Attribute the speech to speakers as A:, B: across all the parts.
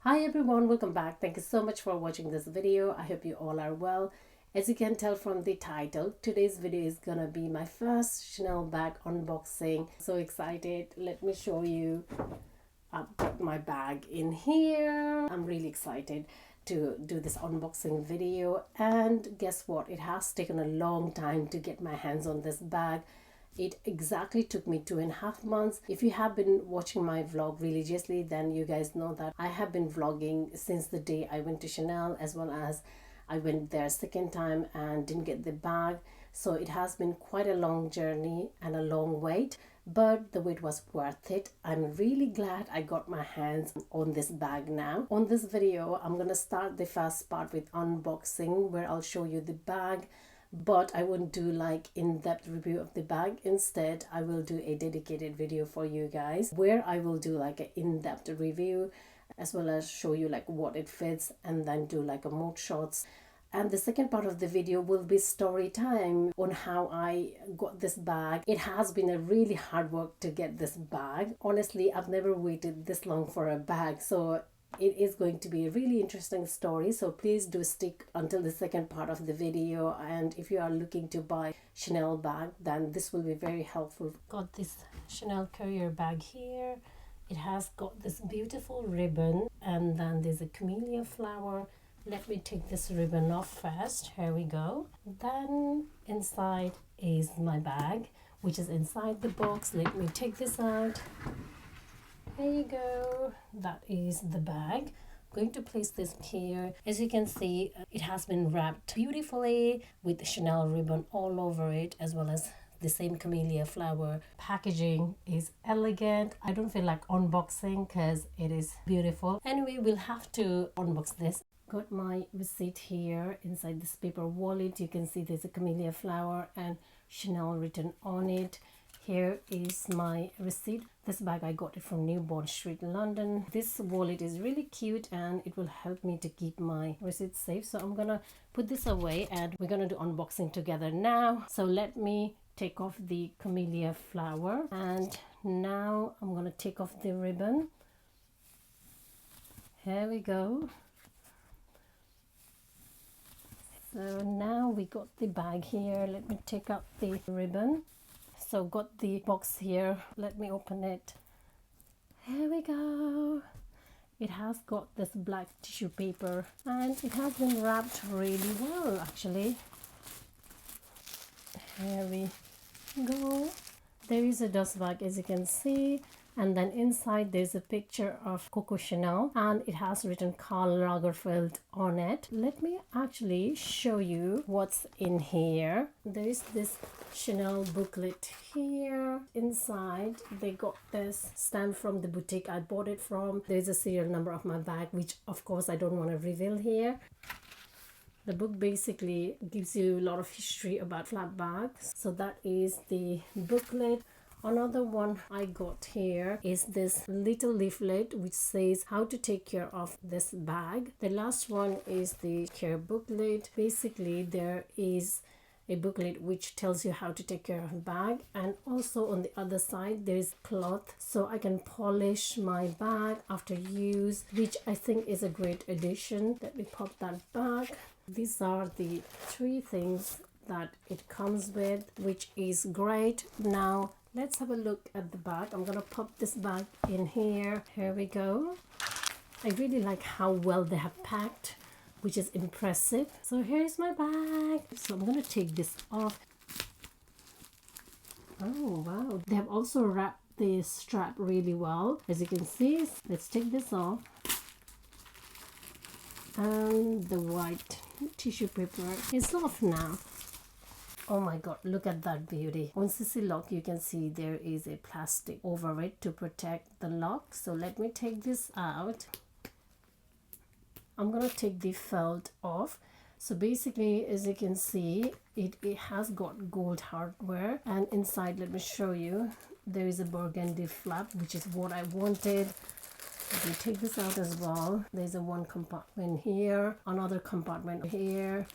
A: Hi everyone, welcome back. Thank you so much for watching this video. I hope you all are well. As you can tell from the title, today's video is gonna be my first Chanel bag unboxing. So excited. Let me show you. I've got my bag in here. I'm really excited to do this unboxing video, and guess what, it has taken a long time to get my hands on this bag. It exactly took me 2.5 months. If you have been watching my vlog religiously, then you guys know that I have been vlogging since the day I went to Chanel, as well as I went there second time and didn't get the bag. So it has been quite a long journey and a long wait, but the wait was worth it. I'm really glad I got my hands on this bag now. On this video, I'm gonna start the first part with unboxing, where I'll show you the bag, but I won't do like in-depth review of the bag. Instead, I will do a dedicated video for you guys where I will do like an in-depth review, as well as show you like what it fits, and then do like a mode shots. And the second part of the video will be story time on how I got this bag. It has been a really hard work to get this bag. Honestly, I've never waited this long for a bag. So it is going to be a really interesting story. So please do stick until the second part of the video. And if you are looking to buy Chanel bag, then this will be very helpful. Got this Chanel Courier bag here. It has got this beautiful ribbon, and then there's a camellia flower. Let me take this ribbon off first. Here we go. Then inside is my bag, which is inside the box. Let me take this out. There you go. That is the bag. I'm going to place this here. As you can see, it has been wrapped beautifully with Chanel ribbon all over it, as well as the same camellia flower. Packaging is elegant. I don't feel like unboxing because it is beautiful. Anyway, we'll have to unbox this. Got my receipt here inside this paper wallet. You can see there's a camellia flower and Chanel written on it. Here is my receipt. This bag I got it from New Bond Street, London. This wallet is really cute and it will help me to keep my receipt safe. So I'm gonna put this away and we're gonna do unboxing together now. So let me take off the camellia flower, and now I'm gonna take off the ribbon. Here we go. So now we got the bag here. Let me take out the ribbon. So got the box here. Let me open it. Here we go. It has got this black tissue paper and it has been wrapped really well actually. Here we go. There is a dust bag, as you can see, and then inside there's a picture of Coco Chanel and it has written Karl Lagerfeld on it. Let me actually show you what's in here. There is this Chanel booklet here. Inside they got this stamp from the boutique I bought it from. There's a serial number of my bag, which of course I don't want to reveal here. The book basically gives you a lot of history about flap bags. So that is the booklet. Another one I got here is this little leaflet which says how to take care of this bag. The last one is the care booklet. Basically there is a booklet which tells you how to take care of a bag, and also on the other side there is cloth so I can polish my bag after use, which I think is a great addition. Let me pop that back. These are the three things that it comes with, which is great. Now let's have a look at the bag. I'm gonna pop this bag in here. Here we go. I really like how well they have packed, which is impressive. So here's my bag. So I'm gonna take this off. Oh wow, they have also wrapped the strap really well, as you can see. Let's take this off. And the white tissue paper is off now. Oh my god, look at that beauty. On CC lock you can see there is a plastic over it to protect the lock. So let me take this out. I'm gonna take the felt off. So basically, as you can see, it has got gold hardware, and inside, let me show you, there is a burgundy flap, which is what I wanted. Let me take this out as well. There's a one compartment here, another compartment here,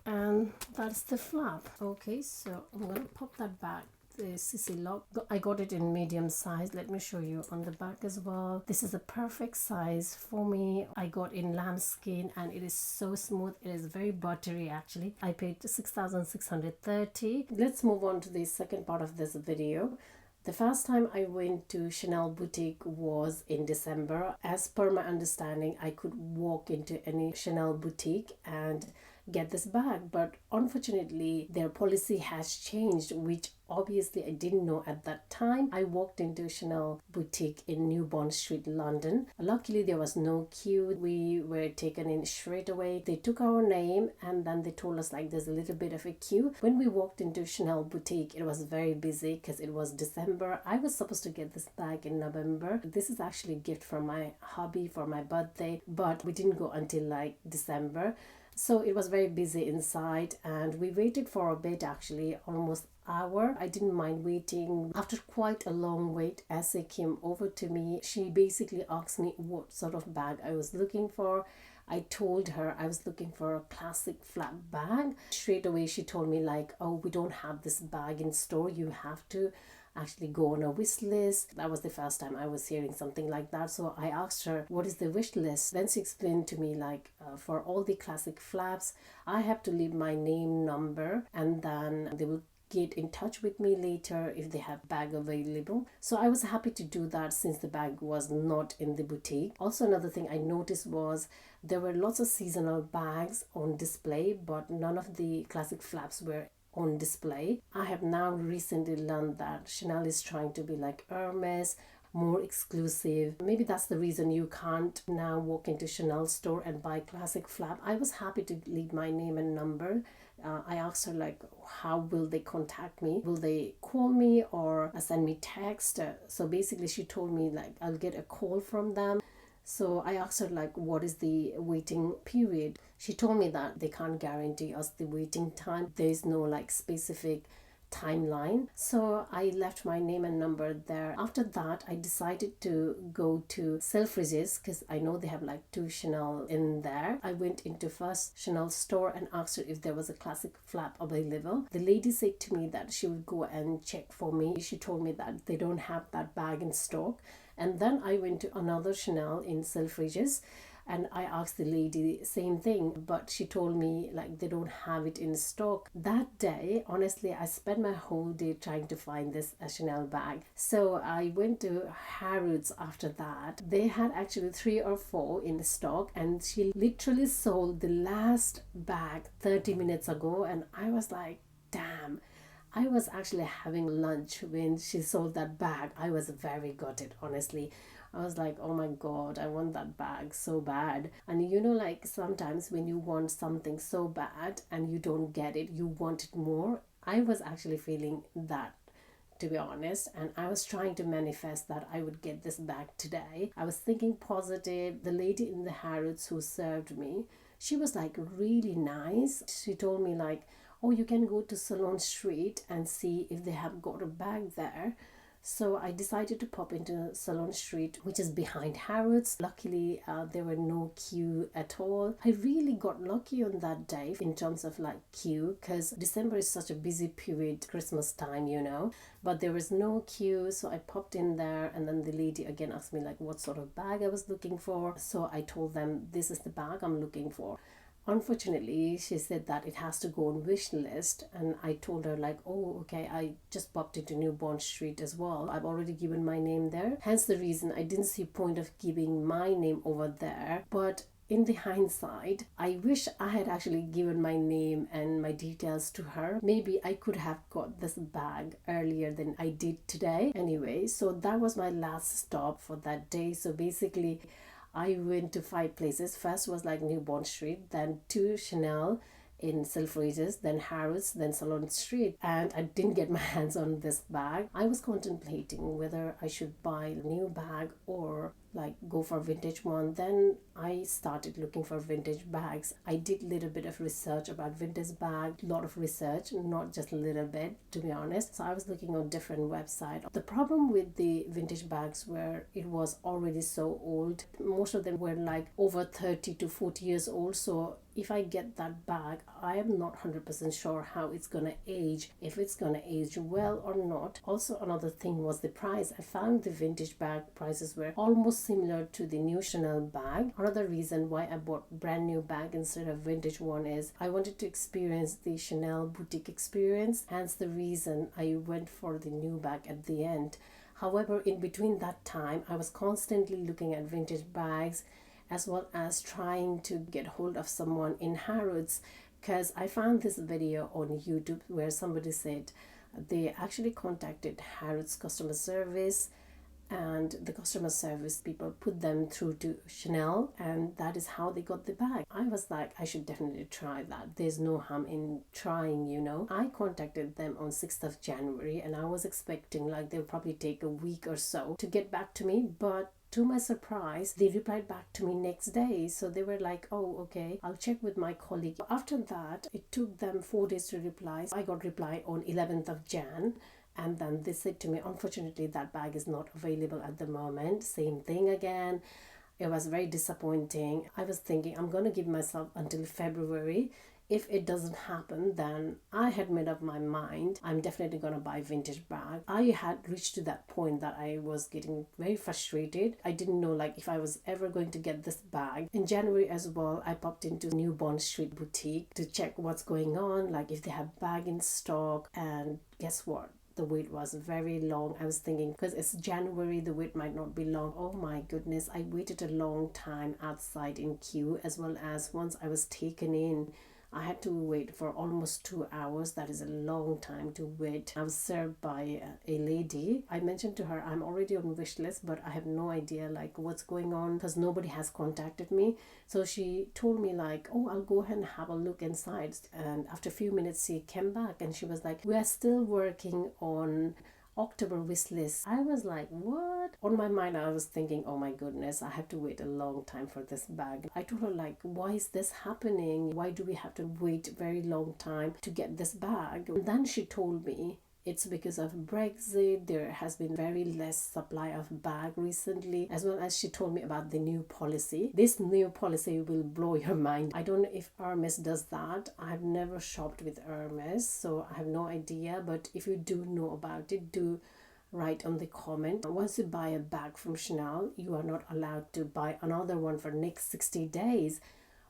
A: and that's the flap. Okay, so I'm gonna pop that back the CC lock. I got it in medium size. Let me show you on the back as well. This is a perfect size for me. I got in lambskin and it is so smooth. It is very buttery actually. I paid 6,630. Let's move on to the second part of this video. The first time I went to Chanel boutique was in December. As per my understanding, I could walk into any Chanel boutique and get this bag, but unfortunately their policy has changed, which obviously I didn't know at that time. I walked into Chanel boutique in New Bond Street, London. Luckily there was no queue. We were taken in straight away. They took our name and then they told us like there's a little bit of a queue. When we walked into Chanel boutique, it was very busy because it was December. I was supposed to get this bag in November. This is actually a gift from my hubby for my birthday, but we didn't go until like December. So it was very busy inside and we waited for a bit, actually almost hour. I didn't mind waiting. After quite a long wait, Essie came over to me. She basically asked me what sort of bag I was looking for. I told her I was looking for a classic flap bag. Straight away she told me like, oh, we don't have this bag in store, you have to actually go on a wish list. That was the first time I was hearing something like that. So I asked her, what is the wish list? Then she explained to me like, for all the classic flaps, I have to leave my name, number, and then they will get in touch with me later if they have bag available. So I was happy to do that since the bag was not in the boutique. Also, another thing I noticed was there were lots of seasonal bags on display, but none of the classic flaps were on display. I have now recently learned that Chanel is trying to be like Hermes, more exclusive. Maybe that's the reason you can't now walk into Chanel store and buy classic flap. I was happy to leave my name and number. I asked her like, how will they contact me? Will they call me or send me text? So basically she told me like I'll get a call from them. So I asked her like, what is the waiting period? She told me that they can't guarantee us the waiting time. There is no like specific timeline. So I left my name and number there. After that, I decided to go to Selfridges because I know they have like 2 Chanel in there. I went into first Chanel store and asked her if there was a classic flap available. The lady said to me that she would go and check for me. She told me that they don't have that bag in stock. And then I went to another Chanel in Selfridges and I asked the lady the same thing, but she told me like they don't have it in stock. That day, honestly, I spent my whole day trying to find this Chanel bag. So I went to Harrods after that. They had actually 3 or 4 in stock and she literally sold the last bag 30 minutes ago and I was like, damn. I was actually having lunch when she sold that bag. I was very gutted, honestly. I was like, oh my god, I want that bag so bad. And you know, like sometimes when you want something so bad and you don't get it, you want it more. I was actually feeling that, to be honest, and I was trying to manifest that I would get this bag today. I was thinking positive. The lady in the Harrods who served me, she was like really nice. She told me like, oh, you can go to Salon Street and see if they have got a bag there. So I decided to pop into Salon Street, which is behind Harrods. Luckily, there were no queue at all. I really got lucky on that day in terms of like queue because December is such a busy period, Christmas time, you know. But there was no queue, so I popped in there and then the lady again asked me like what sort of bag I was looking for. So I told them this is the bag I'm looking for. Unfortunately, she said that it has to go on wish list and I told her like, oh, okay, I just popped into New Bond Street as well. I've already given my name there. Hence the reason I didn't see point of giving my name over there. But in the hindsight, I wish I had actually given my name and my details to her. Maybe I could have got this bag earlier than I did today. Anyway, so that was my last stop for that day. So basically, I went to 5 places. First was like New Bond Street, then 2 Chanel in Selfridges, then Harrods, then Salon Street, and I didn't get my hands on this bag. I was contemplating whether I should buy a new bag or like go for vintage one. Then I started looking for vintage bags. I did a little bit of research about vintage bag, a lot of research, not just a little bit, to be honest. So I was looking on different websites. The problem with the vintage bags were it was already so old. Most of them were like over 30 to 40 years old. So if I get that bag, I am not 100% sure how it's gonna age, if it's gonna age well or not. Also, another thing was the price. I found the vintage bag prices were almost similar to the new Chanel bag. Another reason why I bought brand new bag instead of vintage one is I wanted to experience the Chanel boutique experience, hence the reason I went for the new bag at the end. However, in between that time, I was constantly looking at vintage bags as well as trying to get hold of someone in Harrods, because I found this video on YouTube where somebody said they actually contacted Harrods customer service, and the customer service people put them through to Chanel, and that is how they got the bag. I was like, I should definitely try that. There's no harm in trying, you know. I contacted them on 6th of January and I was expecting like they'll probably take a week or so to get back to me, but to my surprise, they replied back to me next day. So they were like, oh, okay, I'll check with my colleague. After that, it took them 4 days to reply. I got reply on 11th of Jan. And then they said to me, unfortunately, that bag is not available at the moment. Same thing again. It was very disappointing. I was thinking I'm going to give myself until February. If it doesn't happen, then I had made up my mind. I'm definitely going to buy vintage bag. I had reached to that point that I was getting very frustrated. I didn't know like if I was ever going to get this bag. In January as well, I popped into New Bond Street boutique to check what's going on, like if they have bag in stock. And guess what? The wait was very long. I was thinking because it's January, the wait might not be long. Oh my goodness, I waited a long time outside in queue, as well as once I was taken in, I had to wait for almost 2 hours. That is a long time to wait. I was served by a lady. I mentioned to her I'm already on wish list, but I have no idea like what's going on because nobody has contacted me. So she told me like, oh, I'll go ahead and have a look inside. And after a few minutes she came back and she was like, we are still working on October wish list. I was like, what? On my mind, I was thinking, oh my goodness, I have to wait a long time for this bag. I told her like, why is this happening? Why do we have to wait a very long time to get this bag? And then she told me it's because of Brexit. There has been very less supply of bag recently, as well as she told me about the new policy. This new policy will blow your mind. I don't know if Hermes does that. I've never shopped with Hermes, so I have no idea. But if you do know about it, do write on the comment. Once you buy a bag from Chanel, you are not allowed to buy another one for next 60 days.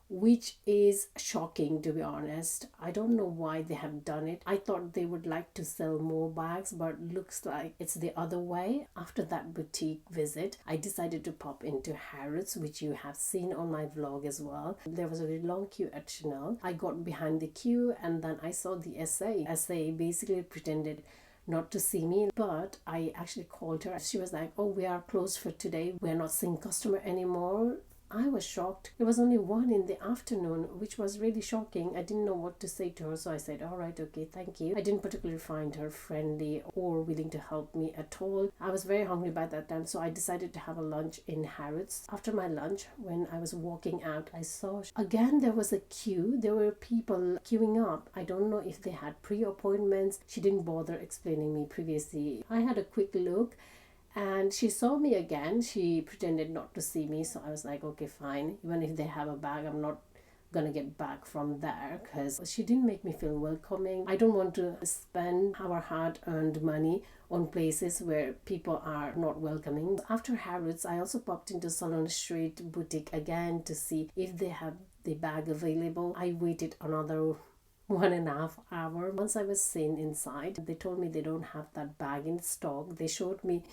A: Which is shocking, to be honest. I don't know why they have done it. I thought they would like to sell more bags, but looks like it's the other way. After that boutique visit, I decided to pop into Harrods, which you have seen on my vlog as well. There was a very long queue at Chanel. I got behind the queue and then I saw the SA. SA basically pretended not to see me, but I actually called her. She was like, oh, we are closed for today. We're not seeing customer anymore. I was shocked. It was only 1 in the afternoon, which was really shocking. I didn't know what to say to her, so I said, all right, okay, thank you. I didn't particularly find her friendly or willing to help me at all. I was very hungry by that time, so I decided to have a lunch in Harrods. After my lunch, when I was walking out, I saw again there was a queue. There were people queuing up. I don't know if they had pre-appointments. She didn't bother explaining me previously. I had a quick look. And she saw me again. She pretended not to see me. So I was like, okay, fine. Even if they have a bag, I'm not gonna get back from there, because she didn't make me feel welcoming. I don't want to spend our hard-earned money on places where people are not welcoming. After Harrods, I also popped into Salon Street boutique again to see if they have the bag available. I waited another 1.5 hours. Once I was seen inside, they told me they don't have that bag in stock. They showed me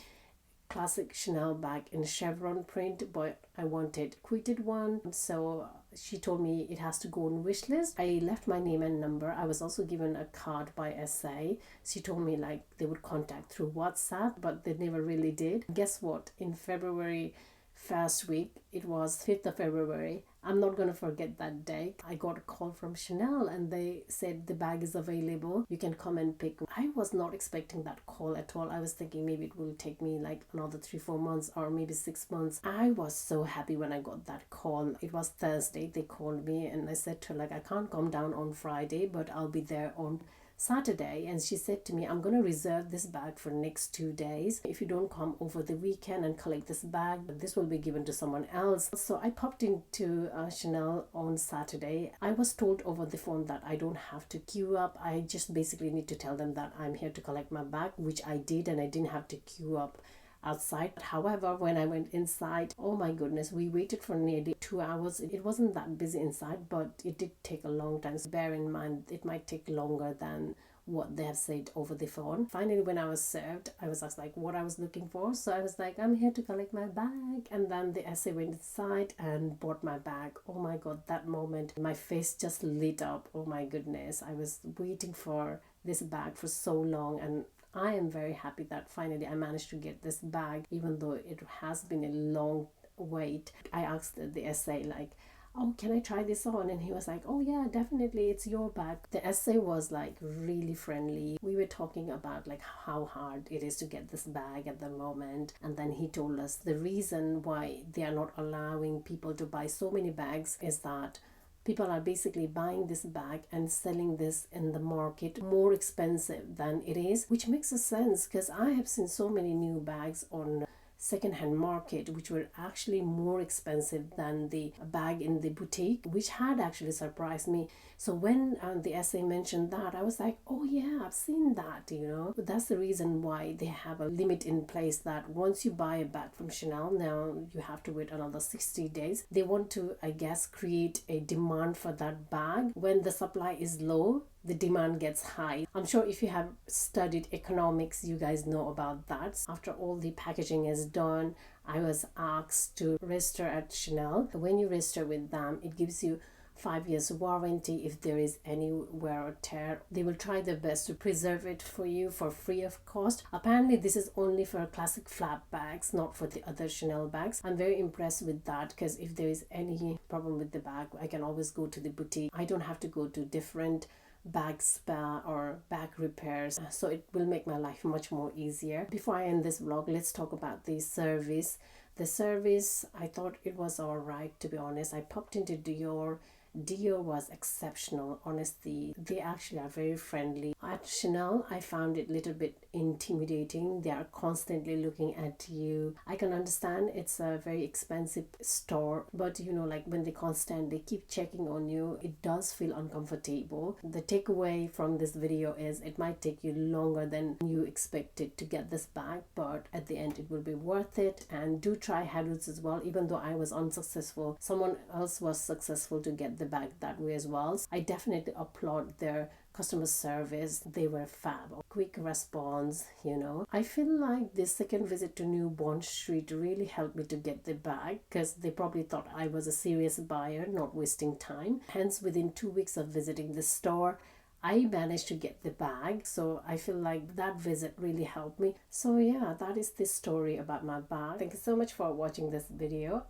A: classic Chanel bag in chevron print, but I wanted quilted one, so she told me it has to go on wish list. I left my name and number. I was also given a card by SA. She told me like they would contact through WhatsApp, but they never really did. Guess what? In February first week. It was 5th of February. I'm not gonna forget that day. I got a call from Chanel and they said the bag is available. You can come and pick. I was not expecting that call at all. I was thinking maybe it will take me like another 3-4 months or maybe 6 months. I was so happy when I got that call. It was Thursday. They called me and I said to her, like, I can't come down on Friday, but I'll be there on Saturday. And she said to me, I'm going to reserve this bag for next 2 days. If you don't come over the weekend and collect this bag, this will be given to someone else. So I popped into Chanel on Saturday. I was told over the phone that I don't have to queue up. I just basically need to tell them that I'm here to collect my bag, which I did, and I didn't have to queue up outside. However, when I went inside, oh my goodness, we waited for nearly 2 hours. It wasn't that busy inside, but it did take a long time. So bear in mind, it might take longer than what they have said over the phone. Finally, when I was served, I was asked like what I was looking for. So I was like, I'm here to collect my bag. And then the SA went inside and bought my bag. Oh my God, that moment, my face just lit up. Oh my goodness, I was waiting for this bag for so long, and I am very happy that finally I managed to get this bag, even though it has been a long wait. I asked the SA like, oh, can I try this on? And he was like, oh yeah, definitely, it's your bag. The SA was like really friendly. We were talking about like how hard it is to get this bag at the moment, and then he told us the reason why they are not allowing people to buy so many bags is that people are basically buying this bag and selling this in the market more expensive than it is, which makes a sense because I have seen so many new bags on second-hand market which were actually more expensive than the bag in the boutique, which had actually surprised me. So when the SA mentioned that, I was like, oh yeah, I've seen that, you know. That's the reason why they have a limit in place that once you buy a bag from Chanel, now you have to wait another 60 days. They want to, I guess, create a demand for that bag. When the supply is low, the demand gets high. I'm sure if you have studied economics, you guys know about that. After all the packaging is done, I was asked to register at Chanel. When you register with them, it gives you 5 years warranty. If there is any wear or tear, they will try their best to preserve it for you for free of cost. Apparently this is only for classic flap bags, not for the other Chanel bags. I'm very impressed with that because if there is any problem with the bag, I can always go to the boutique. I don't have to go to different bag spa or bag repairs, so it will make my life much more easier. Before I end this vlog, let's talk about the service. The service, I thought it was all right, to be honest. I popped into Dior. Dior was exceptional, honestly. They actually are very friendly. At Chanel, I found it a little bit intimidating. They are constantly looking at you. I can understand it's a very expensive store, but you know, like when they constantly keep checking on you, it does feel uncomfortable. The takeaway from this video is it might take you longer than you expected to get this bag, but at the end it will be worth it. And do try Harrods as well. Even though I was unsuccessful, someone else was successful to get the bag that way as well. I definitely applaud their customer service. They were fab. Quick response, you know. I feel like this second visit to New Bond Street really helped me to get the bag because they probably thought I was a serious buyer, not wasting time. Hence, within 2 weeks of visiting the store, I managed to get the bag. So I feel like that visit really helped me. So yeah, that is the story about my bag. Thank you so much for watching this video.